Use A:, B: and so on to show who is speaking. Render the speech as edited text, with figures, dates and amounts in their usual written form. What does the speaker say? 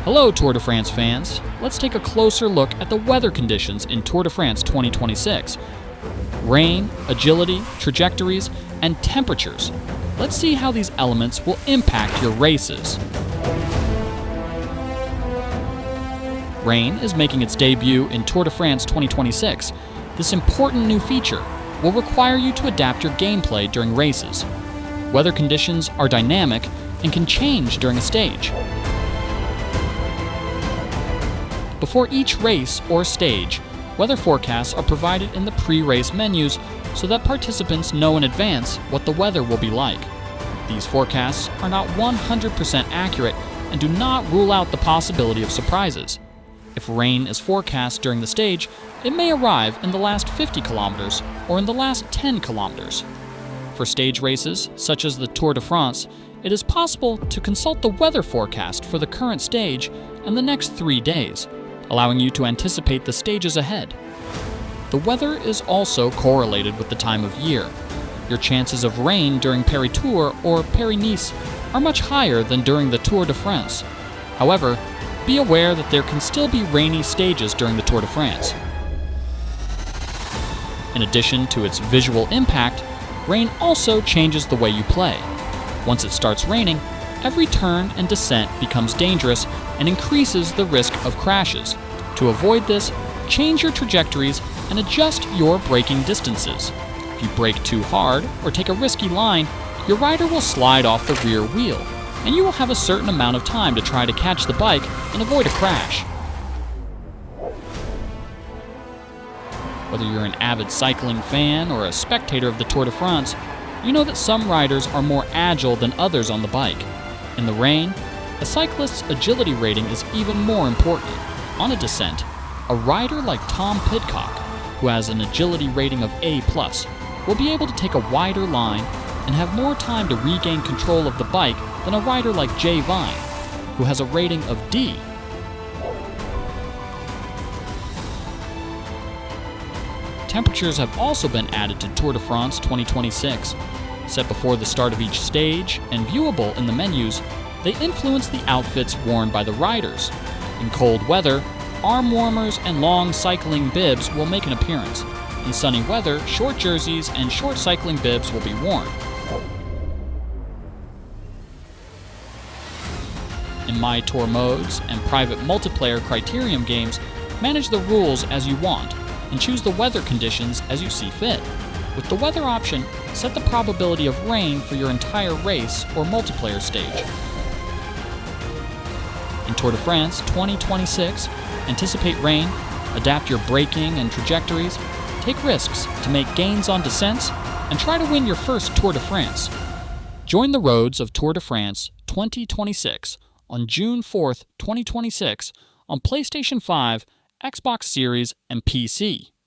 A: Hello Tour de France fans, let's take a closer look at the weather conditions in Tour de France 2026. Rain, agility, trajectories, and temperatures. Let's see how these elements will impact your races. Rain is making its debut in Tour de France 2026. This important new feature will require you to adapt your gameplay during races. Weather conditions are dynamic and can change during a stage. Before each race or stage, weather forecasts are provided in the pre-race menus so that participants know in advance what the weather will be like. These forecasts are not 100% accurate and do not rule out the possibility of surprises. If rain is forecast during the stage, it may arrive in the last 50 kilometers or in the last 10 kilometers. For stage races, such as the Tour de France, it is possible to consult the weather forecast for the current stage and the next 3 days, allowing you to anticipate the stages ahead. The weather is also correlated with the time of year. Your chances of rain during Paris-Tours or Paris-Nice are much higher than during the Tour de France. However, be aware that there can still be rainy stages during the Tour de France. In addition to its visual impact, rain also changes the way you play. Once it starts raining, every turn and descent becomes dangerous and increases the risk of crashes. To avoid this, change your trajectories and adjust your braking distances. If you brake too hard or take a risky line, your rider will slide off the rear wheel, and you will have a certain amount of time to try to catch the bike and avoid a crash. Whether you're an avid cycling fan or a spectator of the Tour de France, you know that some riders are more agile than others on the bike. In the rain, a cyclist's agility rating is even more important. On a descent, a rider like Tom Pidcock, who has an agility rating of A+, will be able to take a wider line and have more time to regain control of the bike than a rider like Jay Vine, who has a rating of D. Temperatures have also been added to Tour de France 2026. Set before the start of each stage and viewable in the menus, they influence the outfits worn by the riders. In cold weather, arm warmers and long cycling bibs will make an appearance. In sunny weather, short jerseys and short cycling bibs will be worn. In My Tour modes and private multiplayer criterium games, manage the rules as you want and choose the weather conditions as you see fit. With the weather option, set the probability of rain for your entire race or multiplayer stage. In Tour de France 2026, anticipate rain, adapt your braking and trajectories, take risks to make gains on descents, and try to win your first Tour de France. Join the roads of Tour de France 2026 on June 4th, 2026 on PlayStation 5, Xbox Series, and PC.